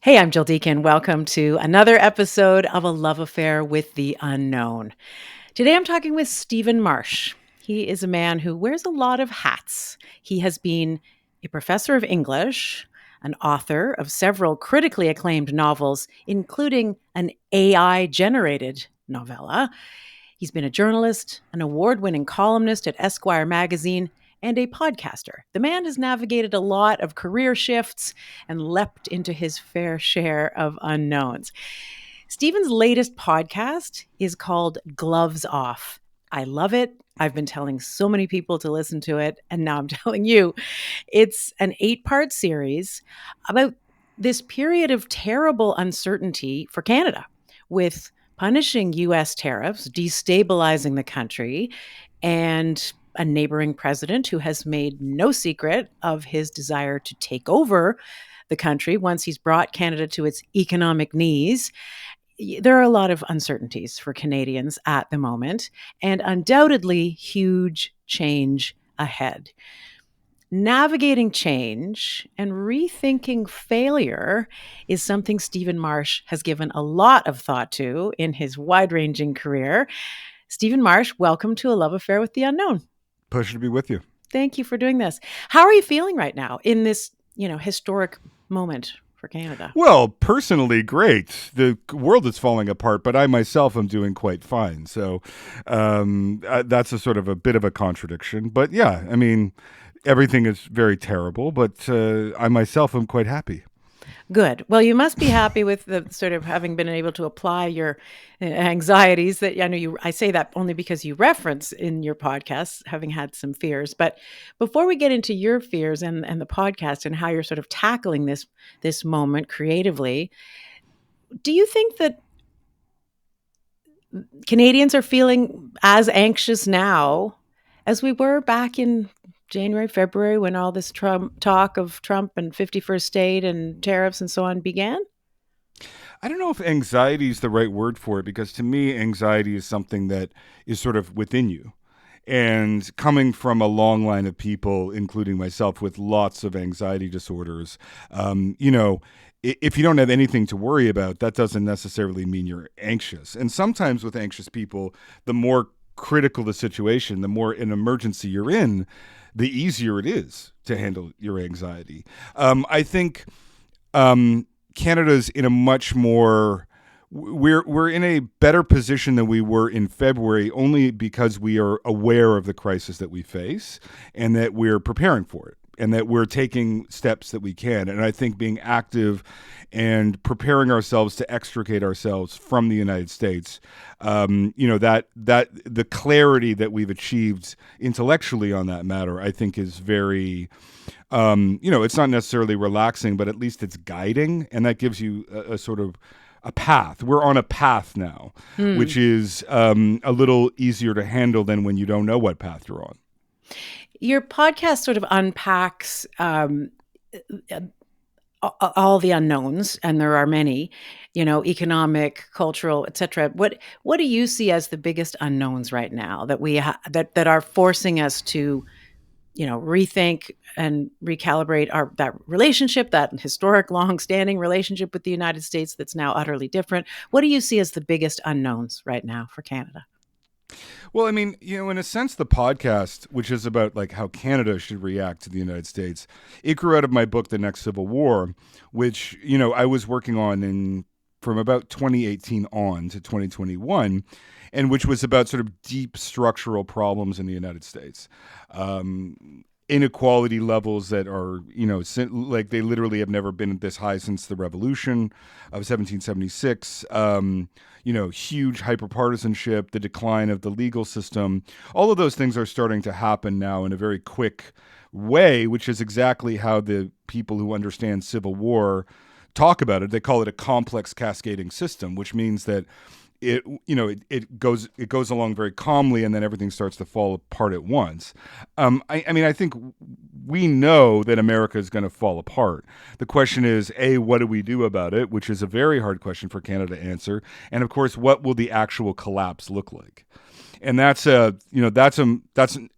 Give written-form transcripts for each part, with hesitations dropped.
Hey, I'm Jill Deacon. Welcome to another episode of A Love Affair with the Unknown. Today I'm talking with Stephen Marche. He is a man who wears a lot of hats. He has been a professor of English, an author of several critically acclaimed novels, including an AI generated novella. He's been a journalist, an award winning columnist at Esquire magazine, and a podcaster. The man has navigated a lot of career shifts and leapt into his fair share of unknowns. Stephen's latest podcast is called Gloves Off. I love it. I've been telling so many people to listen to it, and now I'm telling you. It's an 8-part series about this period of terrible uncertainty for Canada, with punishing US tariffs, destabilizing the country, and a neighboring president who has made no secret of his desire to take over the country once he's brought Canada to its economic knees. There are a lot of uncertainties for Canadians at the moment, and undoubtedly huge change ahead. Navigating change and rethinking failure is something Stephen Marche has given a lot of thought to in his wide-ranging career. Stephen Marche, welcome to A Love Affair with the Unknown. Pleasure to be with you. Thank you for doing this. How are you feeling right now in this, historic moment for Canada? Well, personally, great. The world is falling apart, but I myself am doing quite fine. So that's a sort of a bit of a contradiction. But yeah, I mean, everything is very terrible, but I myself am quite happy. Good. Well, you must be happy with the sort of having been able to apply your anxieties that I know I say that only because you reference in your podcast having had some fears. But before we get into your fears and the podcast and how you're sort of tackling this moment creatively, do you think that Canadians are feeling as anxious now as we were back in January, February, when all this talk of Trump and 51st state and tariffs and so on began? I don't know if anxiety is the right word for it, because to me, anxiety is something that is sort of within you. And coming from a long line of people, including myself, with lots of anxiety disorders, if you don't have anything to worry about, that doesn't necessarily mean you're anxious. And sometimes with anxious people, the more critical the situation, the more an emergency you're in, the easier it is to handle your anxiety. I think Canada's in a much more we're in a better position than we were in February, only because we are aware of the crisis that we face and that we're preparing for it and that we're taking steps that we can. And I think being active and preparing ourselves to extricate ourselves from the United States, that the clarity that we've achieved intellectually on that matter, I think is very, it's not necessarily relaxing, but at least it's guiding. And that gives you a sort of a path. We're on a path now, which is a little easier to handle than when you don't know what path you're on. Your podcast sort of unpacks all the unknowns, and there are many, economic, cultural, etc. What do you see as the biggest unknowns right now that we that are forcing us to, rethink and recalibrate that relationship, that historic, long-standing relationship with the United States that's now utterly different? What do you see as the biggest unknowns right now for Canada? Well, I mean, in a sense, the podcast, which is about like how Canada should react to the United States, it grew out of my book, The Next Civil War, which, I was working on from about 2018 on to 2021, and which was about sort of deep structural problems in the United States. Inequality levels that are, like they literally have never been this high since the Revolution of 1776. Huge hyperpartisanship, the decline of the legal system. All of those things are starting to happen now in a very quick way, which is exactly how the people who understand Civil War talk about it. They call it a complex cascading system, which means that it goes along very calmly, and then everything starts to fall apart at once. I think we know that America is going to fall apart. The question is, A, what do we do about it, which is a very hard question for Canada to answer, and of course, what will the actual collapse look like? And that's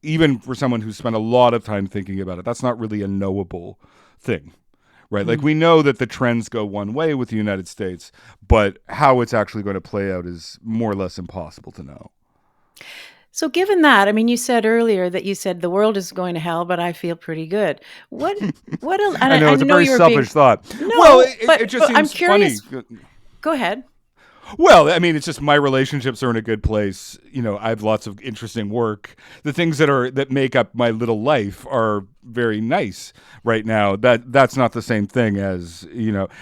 even for someone who's spent a lot of time thinking about it, that's not really a knowable thing. right? Like Mm. we know that the trends go one way with the United States, but how it's actually going to play out is more or less impossible to know. So given that, I mean, you said earlier that you said the world is going to hell, but I feel pretty good. What and I know I it's a know very you're being selfish thought. Well, no, it just but I'm seems curious. funny. Go ahead. Well, I mean, it's just my relationships are in a good place. You know, I have lots of interesting work. The things that make up my little life are very nice right now. That's not the same thing as,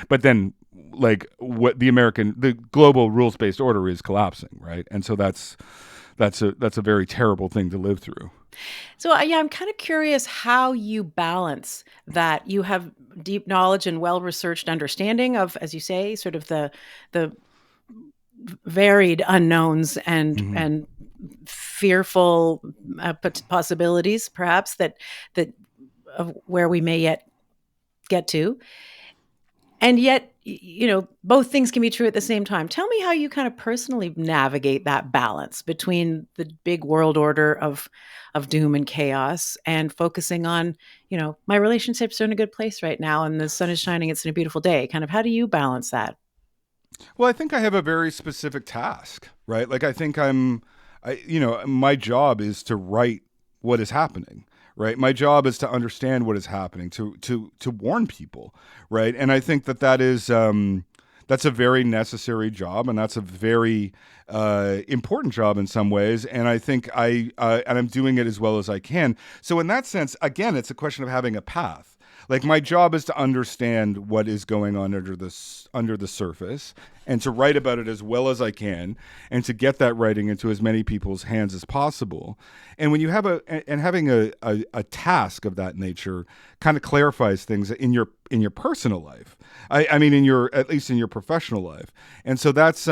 but then like what the global rules based order is collapsing, right? And so that's a very terrible thing to live through. So, yeah, I'm kind of curious how you balance that. You have deep knowledge and well-researched understanding of, as you say, sort of the varied unknowns Hmm. and fearful possibilities, perhaps that of where we may yet get to. And yet, both things can be true at the same time. Tell me how you kind of personally navigate that balance between the big world order of doom and chaos and focusing on, my relationships are in a good place right now and the sun is shining, it's in a beautiful day. Kind of how do you balance that? Well, I think I have a very specific task, right? Like I think my job is to write what is happening, right? My job is to understand what is happening, to warn people, right? And I think that's a very necessary job, and that's a very important job in some ways. And I think and I'm doing it as well as I can. So in that sense, again, it's a question of having a path. Like my job is to understand what is going on under the surface and to write about it as well as I can and to get that writing into as many people's hands as possible. And when you have having a task of that nature kind of clarifies things in your personal life. I mean at least in your professional life. And so that's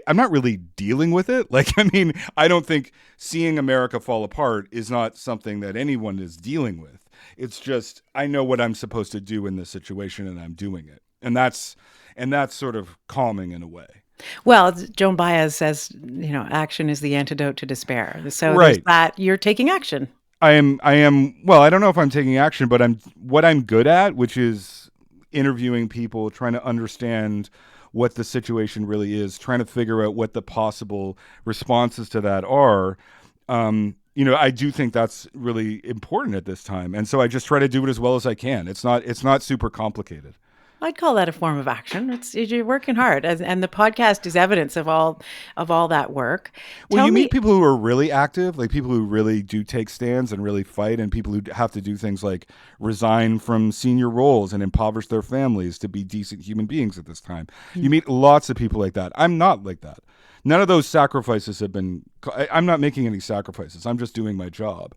I'm not really dealing with it. Like, I mean, I don't think seeing America fall apart is not something that anyone is dealing with. It's just I know what I'm supposed to do in this situation, and I'm doing it, and that's sort of calming in a way. Well, Joan Baez says, action is the antidote to despair. So there's Right. that. You're taking action. I am. Well, I don't know if I'm taking action, but I'm good at, which is interviewing people, trying to understand what the situation really is, trying to figure out what the possible responses to that are. I do think that's really important at this time, and so I just try to do it as well as I can. It's not super complicated. I'd call that a form of action. You're working hard, and the podcast is evidence of all that work. Well, Tell you meet me, people who are really active, like people who really do take stands and really fight, and people who have to do things like resign from senior roles and impoverish their families to be decent human beings at this time. You hmm, meet lots of people like that. I'm not like that. None of those sacrifices have been. I'm not making any sacrifices. I'm just doing my job.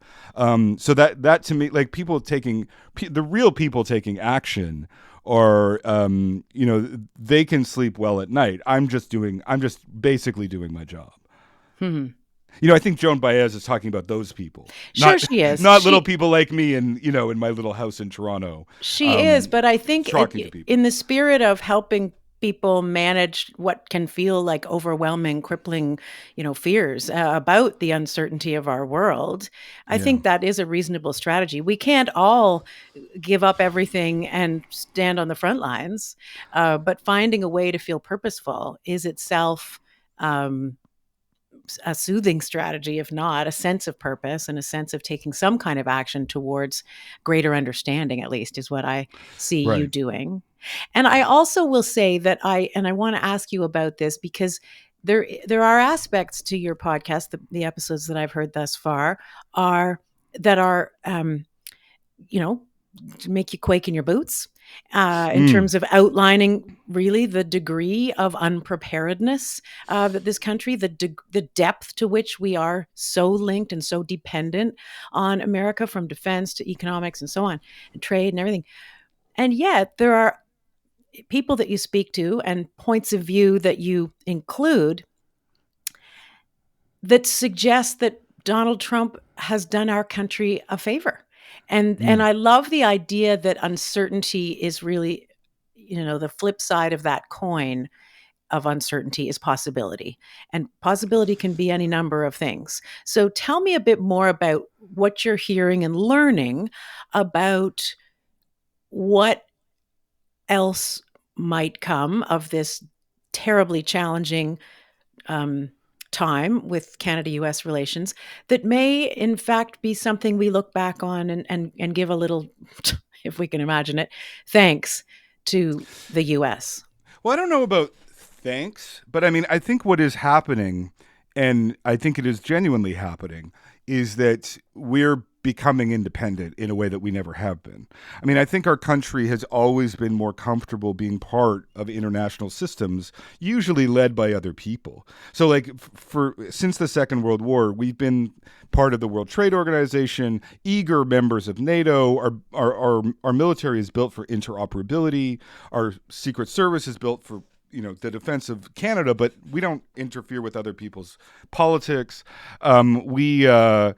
So that to me, like the real people taking action, or they can sleep well at night. I'm just basically doing my job. hmm. I think Joan Baez is talking about those people, Sure, not she is. not little She people like me in my little house in Toronto, she is, but I think talking to people. in the spirit of helping people manage what can feel like overwhelming, crippling, fears about the uncertainty of our world, I Yeah, think that is a reasonable strategy. We can't all give up everything and stand on the front lines, but finding a way to feel purposeful is itself. Um, a soothing strategy, if not a sense of purpose and a sense of taking some kind of action towards greater understanding, at least, is what I see you right. doing. And I also will say that I want to ask you about this because there are aspects to your podcast, the episodes that I've heard thus far are that are you know to make you quake in your boots in Mm, terms of outlining really the degree of unpreparedness that this country, the depth to which we are so linked and so dependent on America, from defense to economics and so on, and trade and everything. And yet there are people that you speak to and points of view that you include that suggest that Donald Trump has done our country a favor. And mm, I love the idea that uncertainty is really, the flip side of that coin of uncertainty is possibility. And possibility can be any number of things. So tell me a bit more about what you're hearing and learning about what else might come of this terribly challenging time with Canada-US relations that may, in fact, be something we look back on and give a little, if we can imagine it, thanks to the US. Well, I don't know about thanks, but I mean, I think what is happening, and I think it is genuinely happening, is that we're becoming independent in a way that we never have been. I mean, I think our country has always been more comfortable being part of international systems, usually led by other people. So, like, for since the Second World War, we've been part of the World Trade Organization, eager members of NATO. Our military is built for interoperability. Our Secret Service is built for the defense of Canada, but we don't interfere with other people's politics. And we're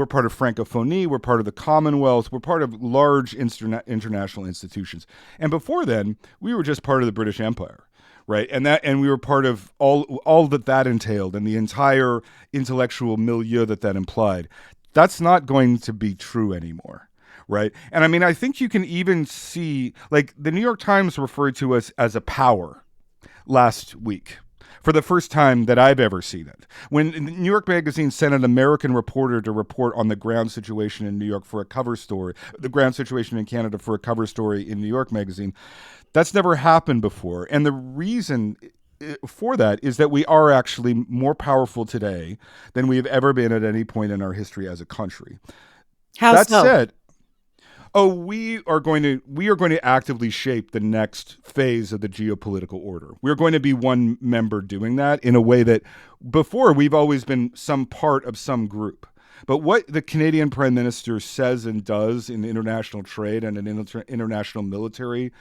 part of Francophonie, we're part of the Commonwealth, we're part of large international institutions. And before then, we were just part of the British Empire, right? And we were part of all that entailed and the entire intellectual milieu that implied. That's not going to be true anymore. Right. And I mean, I think you can even see, like, the New York Times referred to us as a power last week for the first time that I've ever seen it. When New York Magazine sent an American reporter to report on the ground situation in New York for a cover story, the ground situation in Canada for a cover story in New York Magazine, that's never happened before. And the reason for that is that we are actually more powerful today than we have ever been at any point in our history as a country. How that so? said, we are going to actively shape the next phase of the geopolitical order. We're going to be one member doing that in a way that before we've always been some part of some group. But what the Canadian Prime Minister says and does in international trade and in international military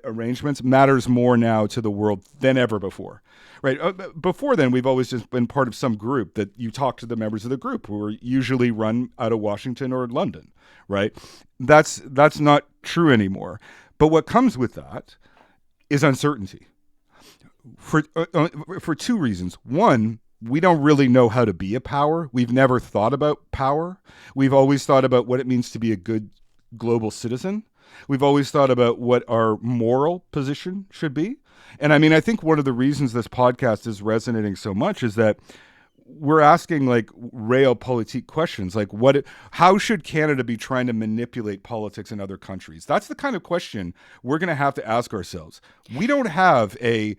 arrangements matters more now to the world than ever before. Right. Before then, we've always just been part of some group that you talk to the members of the group who are usually run out of Washington or London. Right. That's not true anymore. But what comes with that is uncertainty for two reasons. One, we don't really know how to be a power. We've never thought about power. We've always thought about what it means to be a good global citizen. We've always thought about what our moral position should be. And I mean, I think one of the reasons this podcast is resonating so much is that we're asking like realpolitik questions, like how should Canada be trying to manipulate politics in other countries? That's the kind of question we're going to have to ask ourselves. We don't have a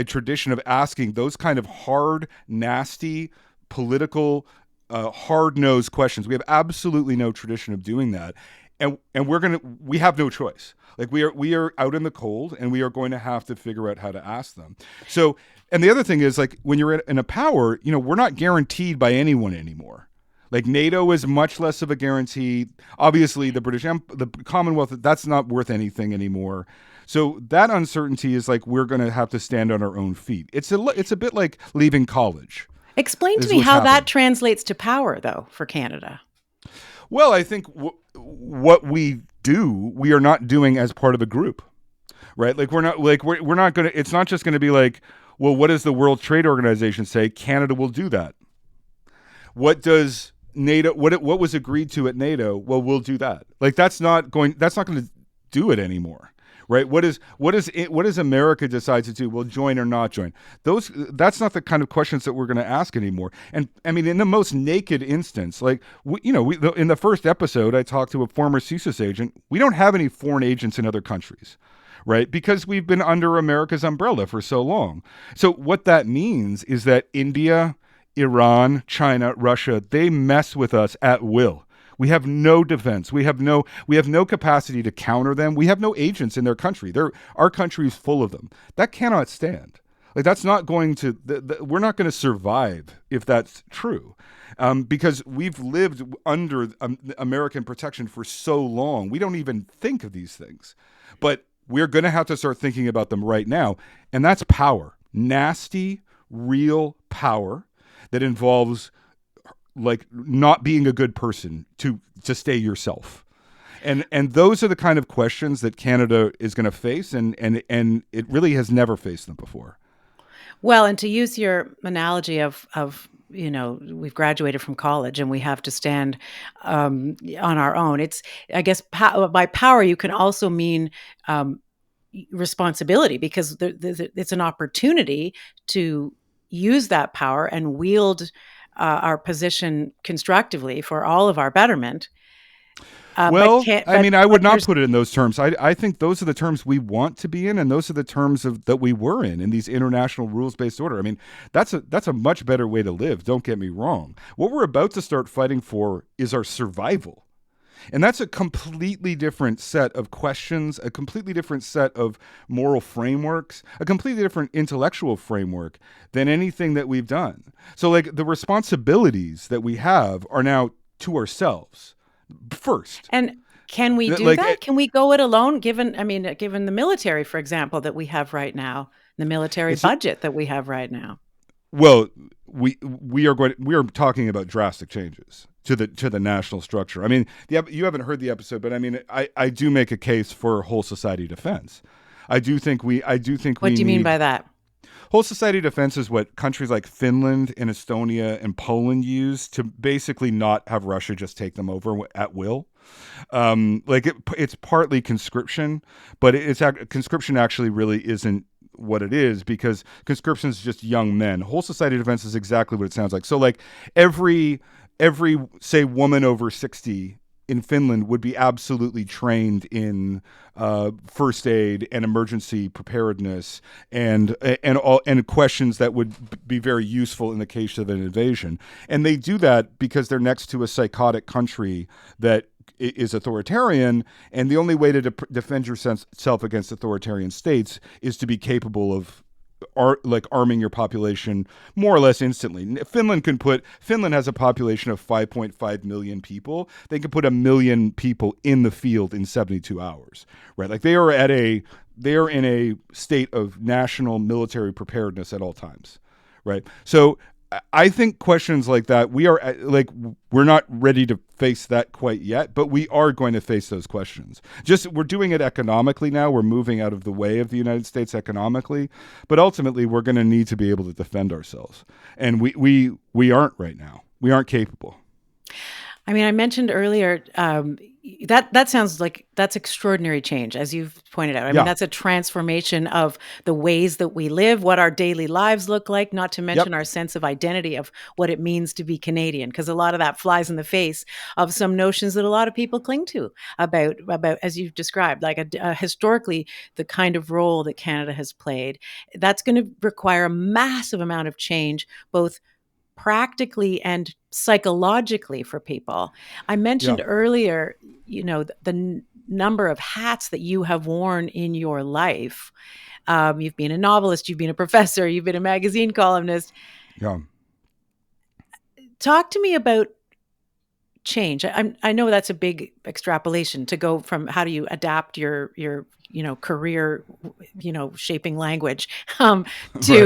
tradition of asking those kind of hard, nasty, political, hard-nosed questions. We have absolutely no tradition of doing that. And we have no choice. Like we are out in the cold, and we are going to have to figure out how to ask them. So, and the other thing is, like, when you're in a power, we're not guaranteed by anyone anymore. Like, NATO is much less of a guarantee. Obviously, the Commonwealth, that's not worth anything anymore. So that uncertainty is like we're going to have to stand on our own feet. It's a bit like leaving college. Explain to me how that translates to power, though, for Canada. Well, I think what we do, we are not doing as part of a group, right? Like we're not going to, it's not just going to be like, well, what does the World Trade Organization say? Canada will do that. What does NATO, what was agreed to at NATO? Well, we'll do that. Like that's not going to do it anymore. Right? What does America decide to do? Well, join or not join? That's not the kind of questions that we're going to ask anymore. And I mean, in the most naked instance, like in the first episode, I talked to a former CSIS agent. We don't have any foreign agents in other countries, right? Because we've been under America's umbrella for so long. So what that means is that India, Iran, China, Russia, they mess with us at will. We have no defense. We have no capacity to counter them. We have no agents in their country. Our country is full of them. That cannot stand. Like that's not going to. We're not going to survive if that's true, because we've lived under American protection for so long. We don't even think of these things, but we're going to have to start thinking about them right now, and that's power, nasty, real power that involves like not being a good person to stay yourself. And those are the kind of questions that Canada is going to face, and it really has never faced them before. Well, and to use your analogy of we've graduated from college and we have to stand on our own. It's, I guess, by power, you can also mean um, responsibility, because it's an opportunity to use that power and wield our position constructively for all of our betterment. But Well, can't, I mean, I but would not there's put it in those terms. I think those are the terms we want to be in, and those are the terms that we were in these international rules based order. I mean, that's a much better way to live. Don't get me wrong. What we're about to start fighting for is our survival. And that's a completely different set of questions, a completely different set of moral frameworks, a completely different intellectual framework than anything that we've done. So, like, the responsibilities that we have are now to ourselves first. And can we do Like, that? Can we go it alone? Given the military, for example, that we have right now, the military it's budget that we have right now. well, we are talking about drastic changes to the national structure. I mean, you haven't heard the episode, but I mean, I do make a case for whole society defense. I do think we What do you mean need by that? whole society defense is what countries like Finland and Estonia and Poland use to basically not have Russia just take them over at will. It's partly conscription, but conscription actually really isn't what it is, because conscription is just young men. Whole society defense is exactly what it sounds like. So, like, every say woman over 60 in Finland would be absolutely trained in first aid and emergency preparedness and questions that would be very useful in the case of an invasion. And they do that because they're next to a psychotic country that is authoritarian, and the only way to defend yourself against authoritarian states is to be capable of arming your population more or less instantly. Finland has a population of 5.5 million people. They can put 1 million people in the field in 72 hours, right? Like, they are in a state of national military preparedness at all times, right? So I think questions like that, we're not ready to face that quite yet, but we are going to face those questions. We're doing it economically now. We're moving out of the way of the United States economically, but ultimately we're going to need to be able to defend ourselves. And we aren't right now. We aren't capable. I mean, I mentioned earlier that sounds like that's extraordinary change, as you've pointed out. I mean, Yeah. that's a transformation of the ways that we live, what our daily lives look like, not to mention Yep. our sense of identity of what it means to be Canadian, because a lot of that flies in the face of some notions that a lot of people cling to about as you've described, like historically the kind of role that Canada has played. That's going to require a massive amount of change, both practically and psychologically for people. I Yeah. mentioned earlier, the number of hats that you have worn in your life. You've been a novelist, you've been a professor, you've been a magazine columnist. Yeah. Talk to me about change. I know that's a big extrapolation to go from how do you adapt your career, shaping language, to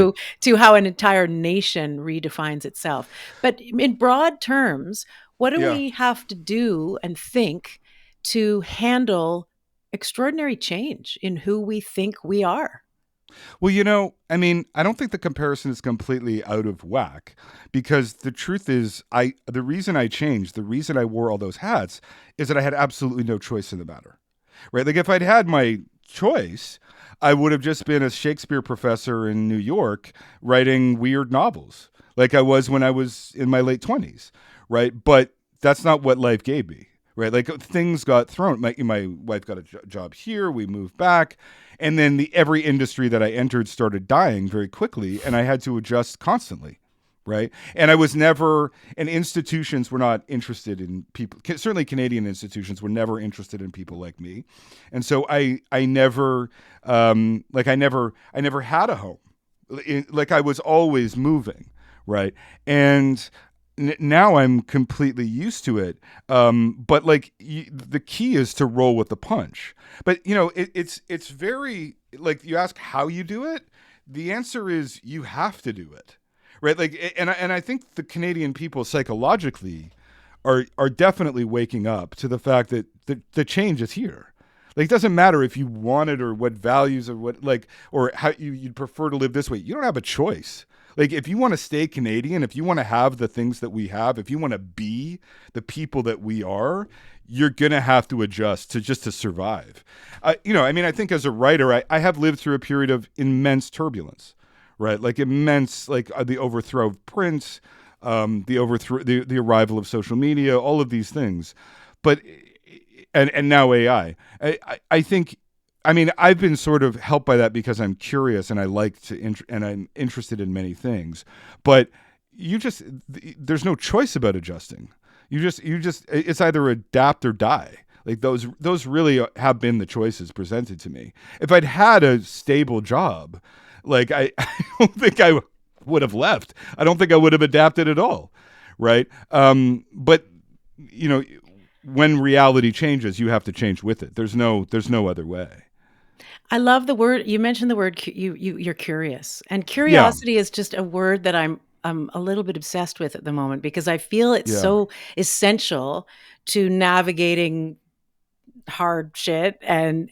Right. to how an entire nation redefines itself. But in broad terms, what do Yeah. we have to do and think to handle extraordinary change in who we think we are? Well, I mean, I don't think the comparison is completely out of whack, because the truth is, the reason I changed, the reason I wore all those hats, is that I had absolutely no choice in the matter, right? Like, if I'd had my choice, I would have just been a Shakespeare professor in New York writing weird novels, like I was when I was in my late 20s, right? But that's not what life gave me. Right, like, things got thrown. My wife got a job here. We moved back, and then every industry that I entered started dying very quickly, and I had to adjust constantly. Right, and I was never, and institutions were not interested in people. Certainly, Canadian institutions were never interested in people like me, and so I never I never had a home. Like, I was always moving. Right, and now I'm completely used to it. But, like, the key is to roll with the punch. But it's very, like, you ask how you do it. The answer is you have to do it, right? Like, and I think the Canadian people psychologically are definitely waking up to the fact that the change is here. Like, it doesn't matter if you want it or what values or what, like, or how you'd prefer to live this way. You don't have a choice. Like, if you want to stay Canadian, if you want to have the things that we have, if you want to be the people that we are, you're gonna have to adjust to just to survive. I think as a writer, I have lived through a period of immense turbulence, right? Like immense, like the overthrow of print, the arrival of social media, all of these things, but and now AI. I think. I mean, I've been sort of helped by that because I'm curious and I like to, and I'm interested in many things. But there's no choice about adjusting. It's either adapt or die. Like those really have been the choices presented to me. If I'd had a stable job, like I don't think I would have left. I don't think I would have adapted at all, right? But you know, when reality changes, you have to change with it. There's no other way. I love the word you mentioned. The word you're curious, and Yeah, curiosity is just a word that I'm a little bit obsessed with at the moment because I feel it's yeah. so essential to navigating hard shit and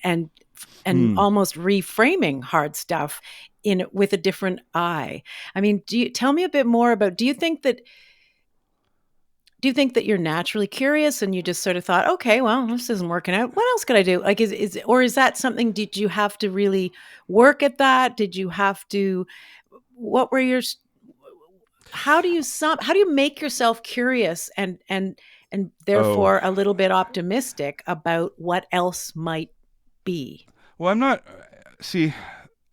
Mm. almost reframing hard stuff in with a different eye. I mean, do you tell me a bit more about do you think that you're naturally curious and you just sort of thought, okay, well, this isn't working out. What else could I do? Like, or is that something, did you have to really work at that? Did you have to, what were your, how do you make yourself curious and Oh, therefore a little bit optimistic about what else might be? well, I'm not. See,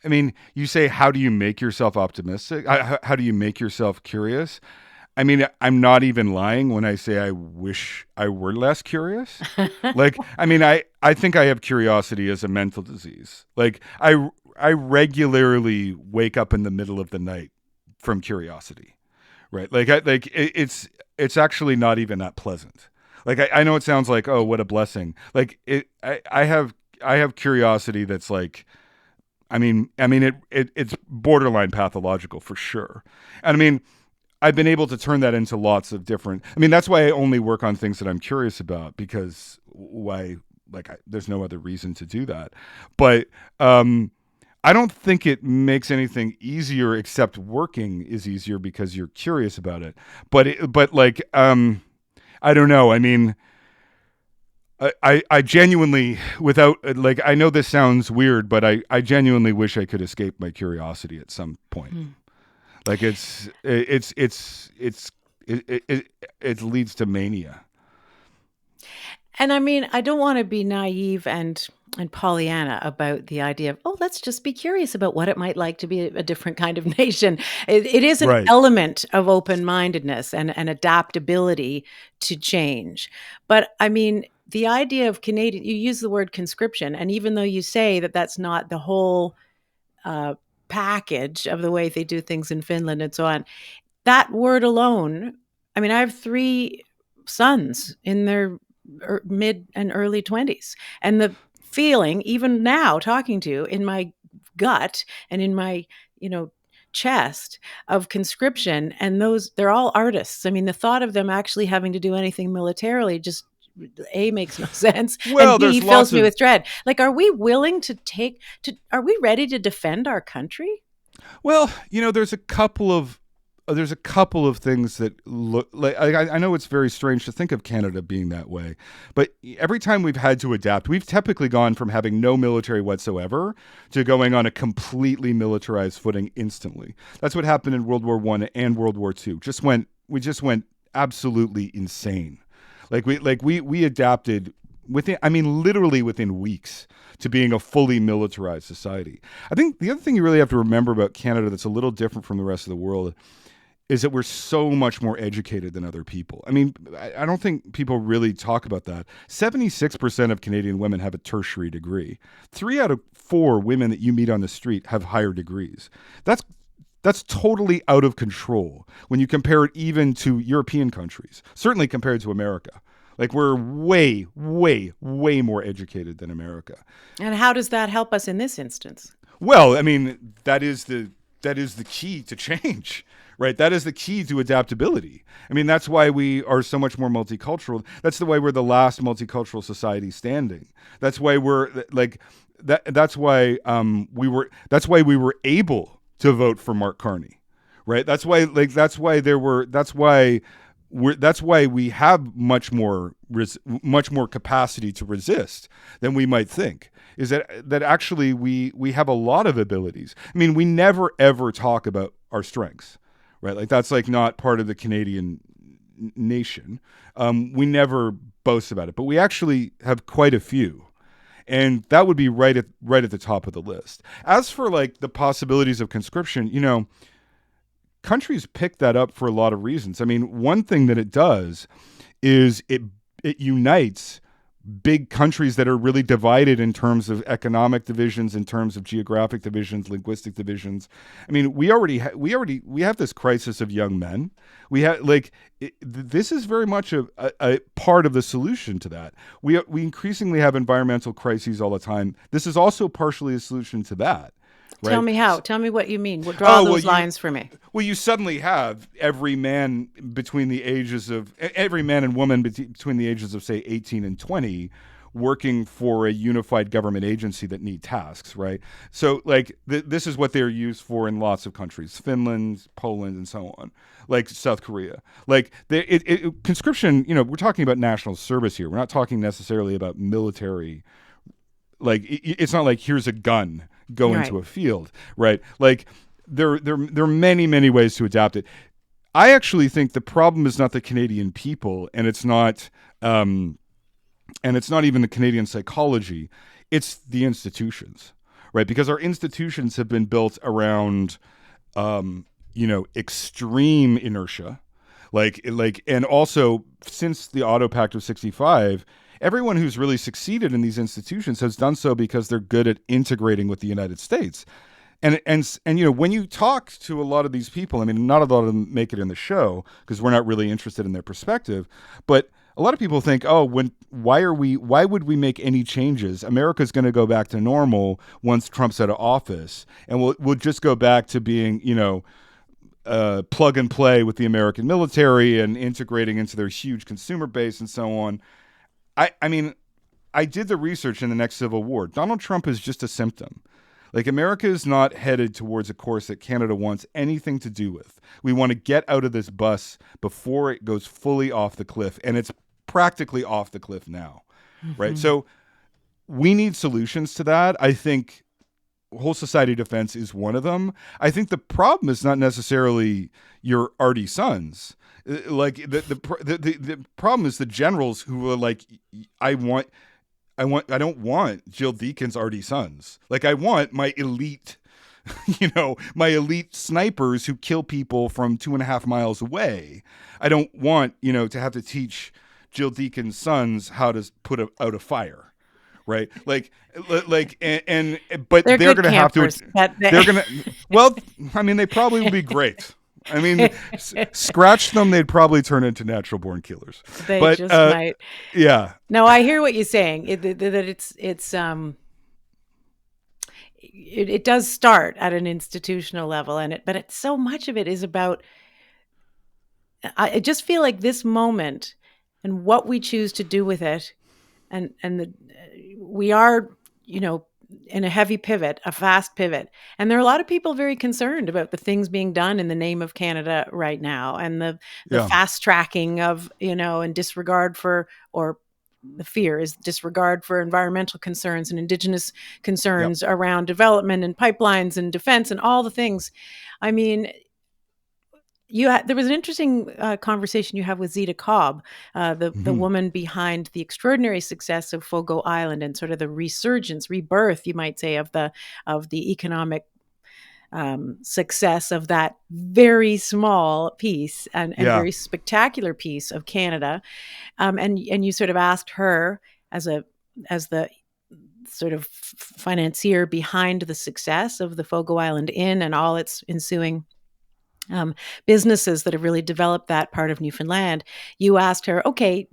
I mean, you say, how do you make yourself optimistic? How do you make yourself curious? I mean, I'm not even lying when I say I wish I were less curious. Like, I mean, I think I have curiosity as a mental disease. Like, I regularly wake up in the middle of the night from curiosity, right? It's actually not even that pleasant. Like, I know it sounds like, oh, what a blessing. Like I have curiosity that's like, it's borderline pathological for sure. And I mean, I've been able to turn that into lots of different. I mean, that's why I only work on things that I'm curious about because there's no other reason to do that. But I don't think it makes anything easier except working is easier because you're curious about it. But I don't know. I mean, I genuinely, without like, I know this sounds weird, but I genuinely wish I could escape my curiosity at some point. Hmm. Like it leads to mania. And I mean, I don't want to be naive and Pollyanna about the idea of, oh, let's just be curious about what it might like to be a different kind of nation. It is an Right. element of open-mindedness and adaptability to change. But I mean, the idea of Canadian, you use the word conscription, and even though you say that that's not the whole uh, package of the way they do things in Finland and so on, that word alone, I mean, I have 3 sons in their mid and early 20s, and the feeling, even now talking to you, in my gut and in my, you know, chest of conscription, and those they're all artists. I mean, the thought of them actually having to do anything militarily just A, makes no sense, and Well, B, there's fills lots me of with dread. Like, are we willing to are we ready to defend our country? well, there's a couple of things that look like I know it's very strange to think of Canada being that way, but every time we've had to adapt, we've typically gone from having no military whatsoever to going on a completely militarized footing instantly. That's what happened in World War One and World War Two. We just went absolutely insane. We adapted within, I mean, literally within weeks to being a fully militarized society. I think the other thing you really have to remember about Canada that's a little different from the rest of the world is that we're so much more educated than other people. I mean, I don't think people really talk about that. 76% of Canadian women have a tertiary degree. 3 out of 4 women that you meet on the street have higher degrees. That's totally out of control when you compare it even to European countries, certainly compared to America. Like, we're way, way, way more educated than America. And how does that help us in this instance? Well, I mean, that is the key to change, right? That is the key to adaptability. I mean, that's why we are so much more multicultural. That's the way we're the last multicultural society standing. That's why we're like that. That's why we were able to vote for Mark Carney, right? That's why we have much more capacity to resist than we might think. Is that actually we have a lot of abilities. I mean, we never ever talk about our strengths, right? Like that's like not part of the Canadian nation. We never boast about it, but we actually have quite a few, and that would be right at the top of the list. As for like the possibilities of conscription, countries pick that up for a lot of reasons. I mean, one thing that it does is it unites big countries that are really divided in terms of economic divisions, in terms of geographic divisions, linguistic divisions. I mean, we have this crisis of young men. We have this is very much a part of the solution to that. We increasingly have environmental crises all the time. This is also partially a solution to that. Tell Right? me how. Tell me what you mean. Well, draw those lines for me. Well, you suddenly have every man and woman between the ages of say 18 and 20 working for a unified government agency that need tasks, right? So like this is what they're used for in lots of countries, Finland, Poland, and so on, like South Korea. Like conscription, we're talking about national service here. We're not talking necessarily about military. Like it's not like here's a gun, go Right. into a field, right? Like there are many ways to adapt it. I actually think the problem is not the Canadian people, and it's not even the Canadian psychology. It's the institutions, right? Because our institutions have been built around, extreme inertia, and also since the Auto Pact of '65. Everyone who's really succeeded in these institutions has done so because they're good at integrating with the United States. And when you talk to a lot of these people, I mean, not a lot of them make it in the show because we're not really interested in their perspective, but a lot of people think, why would we make any changes? America's going to go back to normal once Trump's out of office, and we'll just go back to being, plug and play with the American military and integrating into their huge consumer base and so on. I mean, I did the research in the next Civil War. Donald Trump is just a symptom. Like, America is not headed towards a course that Canada wants anything to do with. We want to get out of this bus before it goes fully off the cliff, and it's practically off the cliff now, right? So we need solutions to that. I think whole society defense is one of them. I think the problem is not necessarily your arty sons. Like the problem is the generals who are like, I don't want Jill Deacon's arty sons. Like, I want my elite, my elite snipers who kill people from 2.5 miles away. I don't want, to have to teach Jill Deacon's sons how to put out a fire. Right, but they're going to have to. They're going to. Well, I mean, they probably would be great. I mean, scratch them, they'd probably turn into natural born killers. They just might. Yeah. No, I hear what you're saying. It does start at an institutional level, but so much of it is about. I just feel like this moment and what we choose to do with it, we are, in a heavy pivot, a fast pivot. And there are a lot of people very concerned about the things being done in the name of Canada right now, and the fast tracking of, and disregard for, or the fear is disregard for environmental concerns and Indigenous concerns around development and pipelines and defense and all the things. I mean, there was an interesting conversation you have with Zita Cobb, the woman behind the extraordinary success of Fogo Island and sort of the rebirth, you might say, of the economic success of that very small piece and very spectacular piece of Canada. And you sort of asked her as the sort of financier behind the success of the Fogo Island Inn and all its ensuing businesses that have really developed that part of Newfoundland. You asked her, okay,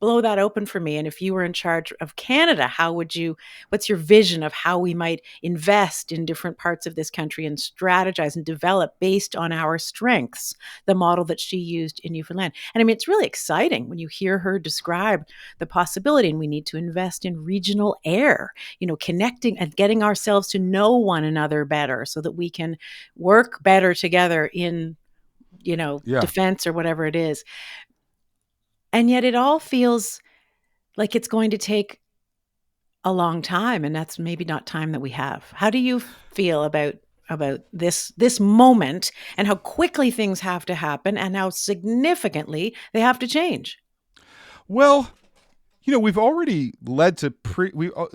blow that open for me? And if you were in charge of Canada, what's your vision of how we might invest in different parts of this country and strategize and develop based on our strengths, the model that she used in Newfoundland? And I mean, it's really exciting when you hear her describe the possibility, and we need to invest in regional air, connecting and getting ourselves to know one another better so that we can work better together in, Yeah. defense or whatever it is. And yet it all feels like it's going to take a long time, and that's maybe not time that we have. How do you feel about this moment and how quickly things have to happen and how significantly they have to change? Well, we've already led to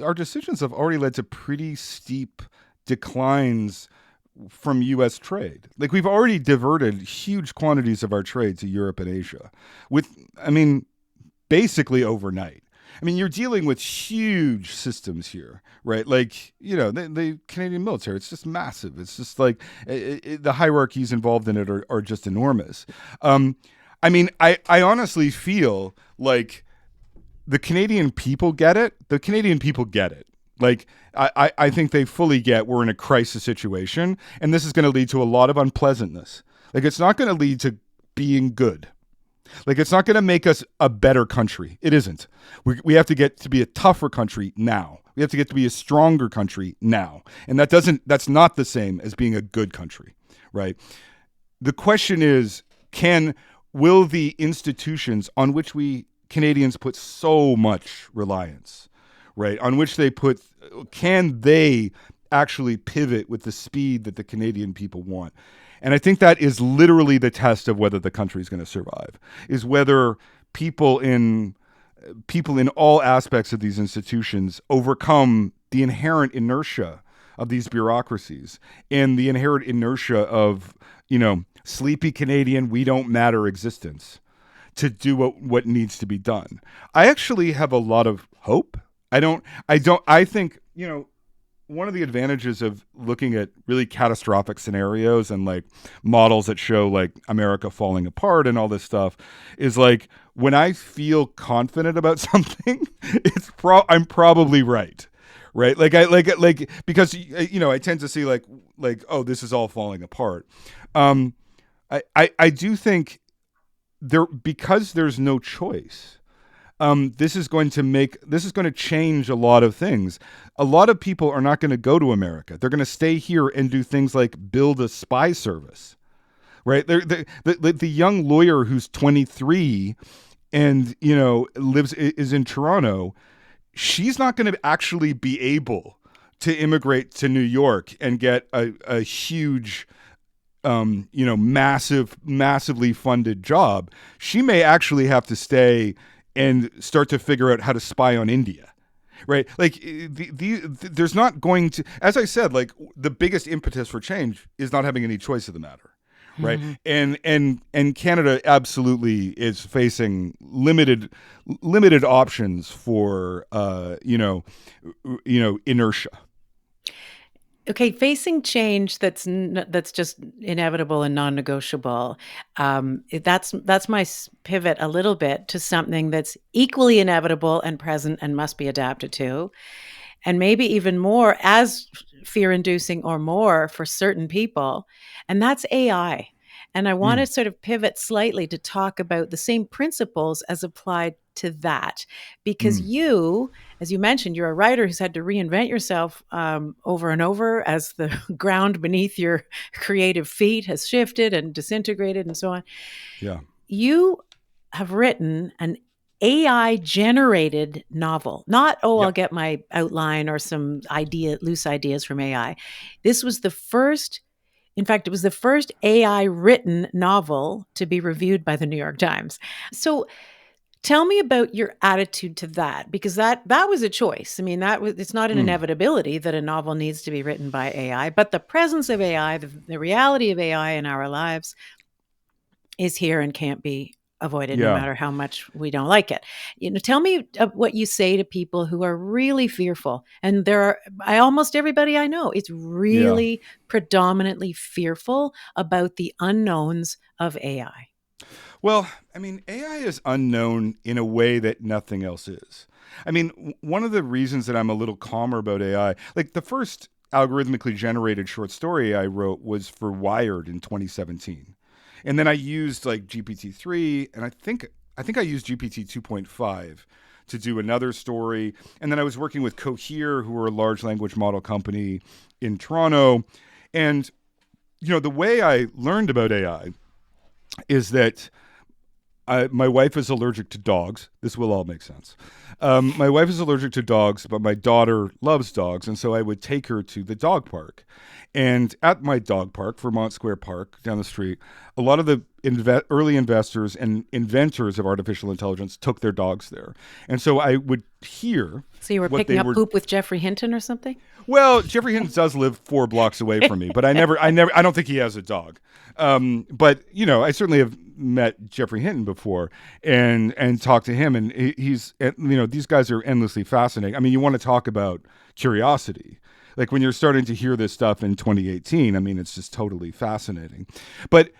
our decisions have already led to pretty steep declines from U.S. trade. Like, we've already diverted huge quantities of our trade to Europe and Asia basically overnight. I mean, you're dealing with huge systems here, right? Like, the Canadian military, it's just massive. It's just like the hierarchies involved in it are just enormous. I honestly feel like the Canadian people get it. The Canadian people get it. Like, I think they fully get we're in a crisis situation, and this is going to lead to a lot of unpleasantness. Like, it's not going to lead to being good. Like, it's not going to make us a better country. It isn't. We have to get to be a tougher country now. We have to get to be a stronger country now. And that's not the same as being a good country, right? The question is, will the institutions on which we Canadians put so much reliance, right, on which can they actually pivot with the speed that the Canadian people want? And I think that is literally the test of whether the country is going to survive, is whether people in all aspects of these institutions overcome the inherent inertia of these bureaucracies and the inherent inertia of, sleepy Canadian, we don't matter existence to do what needs to be done. I actually have a lot of hope. I think, one of the advantages of looking at really catastrophic scenarios and like models that show like America falling apart and all this stuff is like, when I feel confident about something, I'm probably right. Right. Because, I tend to see like, oh, this is all falling apart. I do think because there's no choice. This is going to change a lot of things. A lot of people are not going to go to America. They're going to stay here and do things like build a spy service, right? The young lawyer who's 23 and is in Toronto. She's not going to actually be able to immigrate to New York and get a huge, massively funded job. She may actually have to stay and start to figure out how to spy on India, right? Like, there's not going to, as I said, like, the biggest impetus for change is not having any choice of the matter, right? Mm-hmm. And Canada absolutely is facing limited options for inertia. Okay, facing change that's just inevitable and non-negotiable. That's my pivot a little bit to something that's equally inevitable and present and must be adapted to, and maybe even more as fear-inducing or more for certain people, and that's AI. And I want to sort of pivot slightly to talk about the same principles as applied to that, because you, as you mentioned, you're a writer who's had to reinvent yourself over and over as the ground beneath your creative feet has shifted and disintegrated and so on. Yeah. You have written an AI generated novel. Not, I'll get my outline or some loose ideas from AI. This was the first, in fact, it was the first AI written novel to be reviewed by the New York Times. So tell me about your attitude to that, because that was a choice. I mean, it's not an inevitability that a novel needs to be written by AI, but the presence of AI, the reality of AI in our lives is here and can't be avoided, no matter how much we don't like it. Tell me what you say to people who are really fearful. And almost everybody I know is really predominantly fearful about the unknowns of AI. Well, I mean, AI is unknown in a way that nothing else is. I mean, one of the reasons that I'm a little calmer about AI, like the first algorithmically generated short story I wrote was for Wired in 2017. And then I used like GPT-3 and I think I used GPT 2.5 to do another story. And then I was working with Cohere, who are a large language model company in Toronto. And the way I learned about AI is that my wife is allergic to dogs. This will all make sense. My wife is allergic to dogs, but my daughter loves dogs. And so I would take her to the dog park. And at my dog park, Vermont Square Park, down the street, a lot of the early investors and inventors of artificial intelligence took their dogs there. And so I would hear So you were what picking they up were. poop with Jeffrey Hinton or something? Well, Jeffrey Hinton does live 4 blocks away from me, but I don't think he has a dog. But I certainly have met Jeffrey Hinton before and talked to him, and he's these guys are endlessly fascinating. I mean, you want to talk about curiosity. Like when you're starting to hear this stuff in 2018, I mean, it's just totally fascinating. But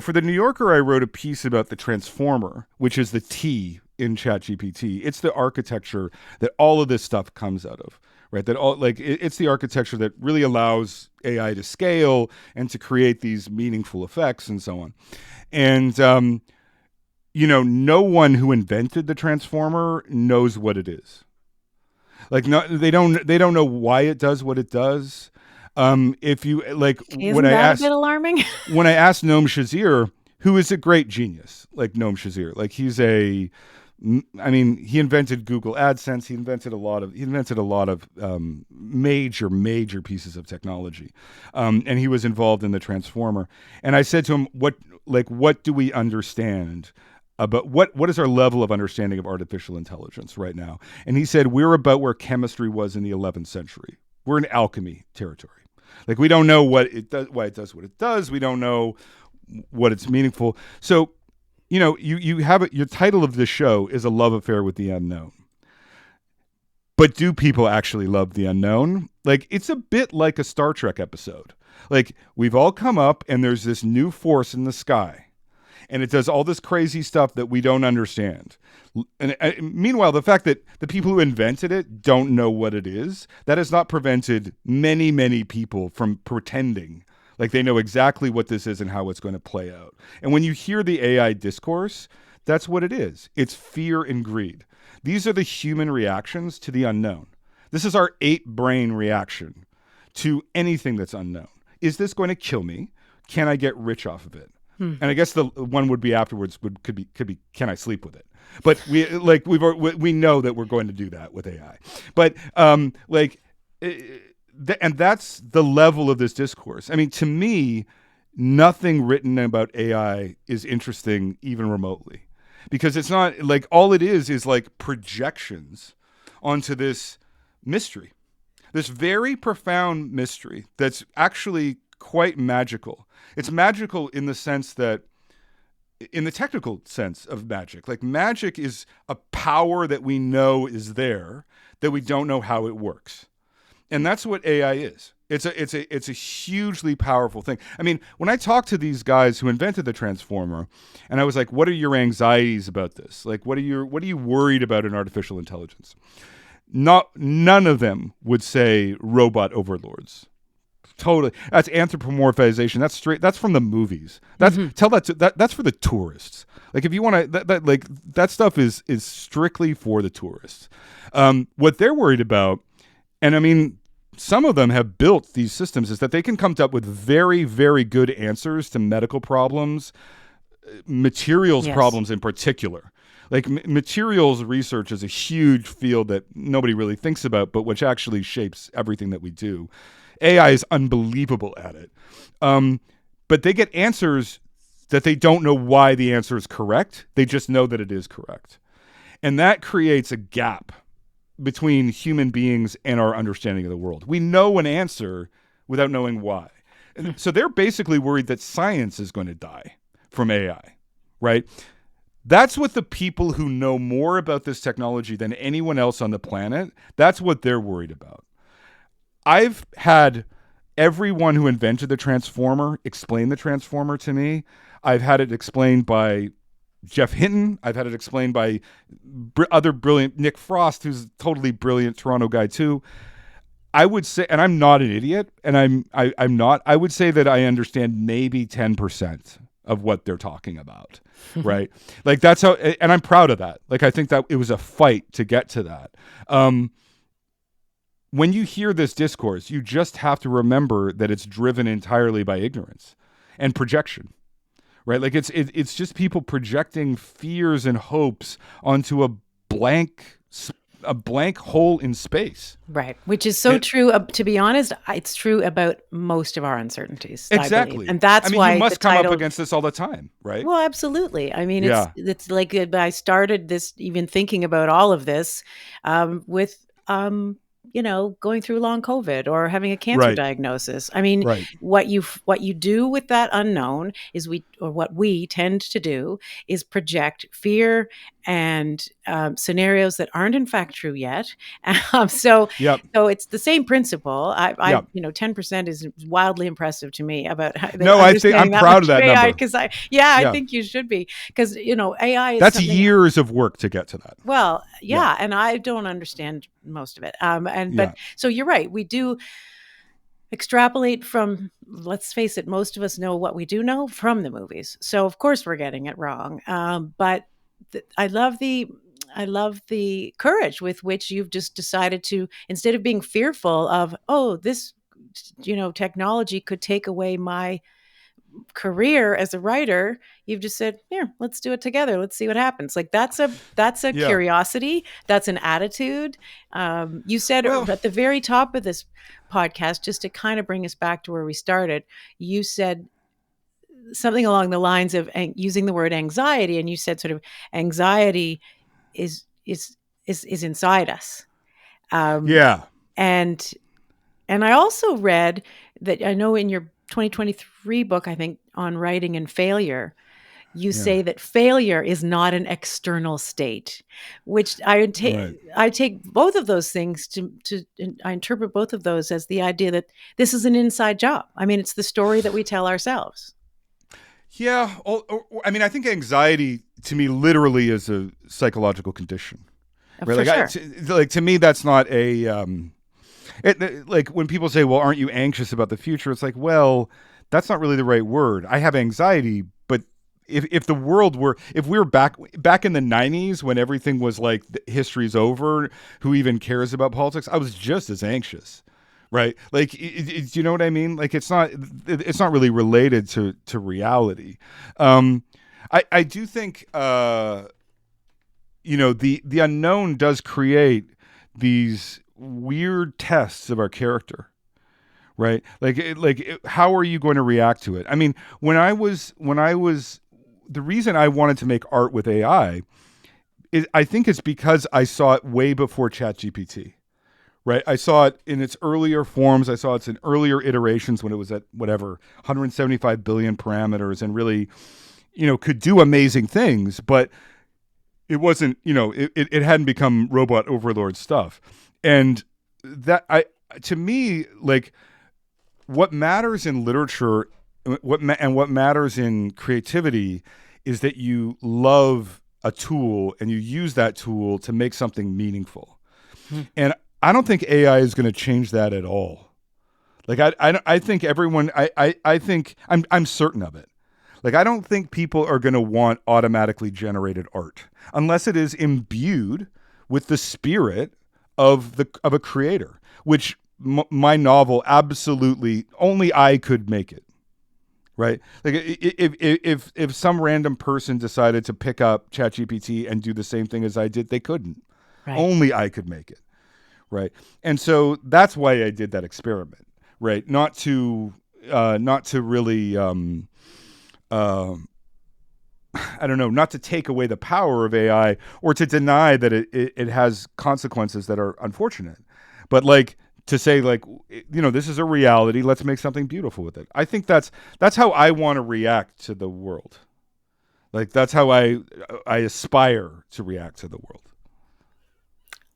for the New Yorker, I wrote a piece about the transformer, which is the T in ChatGPT. It's the architecture that all of this stuff comes out of. Right, it's the architecture that really allows AI to scale and to create these meaningful effects and so on. And no one who invented the transformer knows what it is. Like, no, they don't know why it does what it does. If you like, Isn't that a bit alarming? when I asked Noam Shazir, who is a great genius, like Noam Shazir, like he invented Google AdSense. He invented a lot of major pieces of technology, and he was involved in the transformer. And I said to him, "What do we understand about what is our level of understanding of artificial intelligence right now?" And he said, "We're about where chemistry was in the 11th century. We're in alchemy territory. Like we don't know what it does, why it does what it does. We don't know what it's meaningful." So. You have it. Your title of this show is A Love Affair with the Unknown. But do people actually love the unknown? Like, it's a bit like a Star Trek episode. Like, we've all come up and there's this new force in the sky. And it does all this crazy stuff that we don't understand. And meanwhile, the fact that the people who invented it don't know what it is, that has not prevented many, many people from pretending like they know exactly what this is and how it's going to play out. And when you hear the AI discourse, that's what it is. It's fear and greed. These are the human reactions to the unknown. This is our 8-brain reaction to anything that's unknown. Is this going to kill me? Can I get rich off of it? And I guess the one would be afterwards could be can I sleep with it? But we know that we're going to do that with AI. But and that's the level of this discourse. I mean, to me, nothing written about AI is interesting even remotely, because it's not like all it is like projections onto this mystery, this very profound mystery that's actually quite magical. It's magical in the sense that, in the technical sense of magic, like magic is a power that we know is there that we don't know how it works. And that's what AI is. It's a hugely powerful thing. I mean, when I talked to these guys who invented the transformer, and I was like, "What are your anxieties about this? Like, what are you worried about in artificial intelligence?" None of them would say robot overlords. Totally, that's anthropomorphization. That's straight. That's from the movies. That's that's for the tourists. Like, if you want to, that stuff is strictly for the tourists. What they're worried about. And I mean, some of them have built these systems, is that they can come up with very, very good answers to medical problems, materials problems in particular. Like materials research is a huge field that nobody really thinks about, but which actually shapes everything that we do. AI is unbelievable at it. But they get answers that they don't know why the answer is correct. They just know that it is correct. And that creates a gap between human beings and our understanding of the world. We know an answer without knowing why. And so they're basically worried that science is going to die from AI, right? That's what the people who know more about this technology than anyone else on the planet, that's what they're worried about. I've had everyone who invented the transformer explain the transformer to me. I've had it explained by Jeff Hinton. I've had it explained by other brilliant Nick Frost, who's a totally brilliant Toronto guy too. I would say, and I'm not an idiot, and I'm not. I would say that I understand maybe 10% of what they're talking about, right? Like that's how, and I'm proud of that. Like I think that it was a fight to get to that. When you hear this discourse, you just have to remember that it's driven entirely by ignorance and projection, right? Like it's just people projecting fears and hopes onto a blank hole in space. Right. Which is so true. To be honest, it's true about most of our uncertainties. Exactly. I believe. And that's why you must the come title, up against this all the time, right? Well, absolutely. I mean, Yeah. it's like I started this, even thinking about all of this, with, going through long COVID or having a cancer Right. diagnosis. I mean, Right. what you do with that unknown is what we tend to do is project fear and scenarios that aren't in fact true yet. So Yep. it's the same principle. Yep. 10% is wildly impressive to me about No, I think I'm proud of that number. Because I think you should be, because AI is that's years of work to get to that. Well, yeah, and I don't understand most of it. So you're right. We do extrapolate from, let's face it, most of us know what we do know from the movies. So of course we're getting it wrong. But I love the courage with which you've just decided to, instead of being fearful of, this, technology could take away my career as a writer, you've just said, here, let's do it together. Let's see what happens. Like that's a curiosity. That's an attitude. You said at the very top of this podcast, just to kind of bring us back to where we started, you said something along the lines of using the word anxiety. And you said sort of anxiety is inside us. And I also read that, I know in your 2023 book, I think, on writing and failure, you say that failure is not an external state, which I take both of those things I interpret both of those as the idea that this is an inside job. I mean, it's the story that we tell ourselves. Yeah. I mean, I think anxiety to me literally is a psychological condition. Right? Like, to me, that's not a, like when people say, well, aren't you anxious about the future? It's like, well, that's not really the right word. I have anxiety, but if the world were, if we were back in the 90s when everything was like history's over, who even cares about politics? I was just as anxious, right? Like, do you know what I mean? Like, it's not really related to reality. I do think, the unknown does create these weird tests of our character, right? Like how are you going to react to it? I mean, when I was the reason I wanted to make art with AI is, I think it's because I saw it way before ChatGPT, right? I saw it in its earlier forms. I saw it in earlier iterations when it was at whatever 175 billion parameters and really, could do amazing things, but it wasn't, it hadn't become robot overlord stuff. And that to me, like, what matters in literature, what matters in creativity is that you love a tool and you use that tool to make something meaningful. And I don't think AI is going to change that at all. Like, I think everyone, I think I'm certain of it. Like, I don't think people are going to want automatically generated art unless it is imbued with the spirit of a creator, which my novel absolutely only I could make it, right? Like, if some random person decided to pick up ChatGPT and do the same thing as I did, they couldn't. Right. Only I could make it, right? And so that's why I did that experiment, right? Not to really I don't know, not to take away the power of AI or to deny that it has consequences that are unfortunate, but like to say, like, this is a reality. Let's make something beautiful with it. I think that's how I want to react to the world. Like, that's how I aspire to react to the world.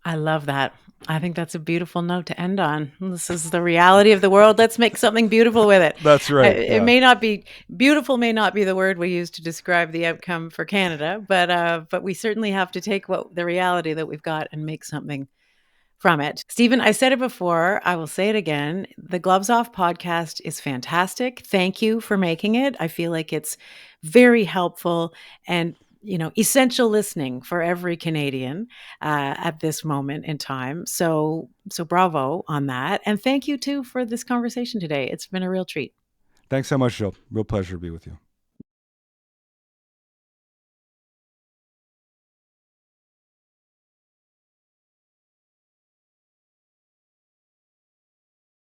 I love that. I think that's a beautiful note to end on. This is the reality of the world. Let's make something beautiful with it. That's right. It Yeah. may not be beautiful, may not be the word we use to describe the outcome for Canada, but we certainly have to take what the reality that we've got and make something from it. Stephen, I said it before, I will say it again. The Gloves Off podcast is fantastic. Thank you for making it. I feel like it's very helpful and essential listening for every Canadian at this moment in time. So bravo on that. And thank you too for this conversation today. It's been a real treat. Thanks so much, Jill. Real pleasure to be with you.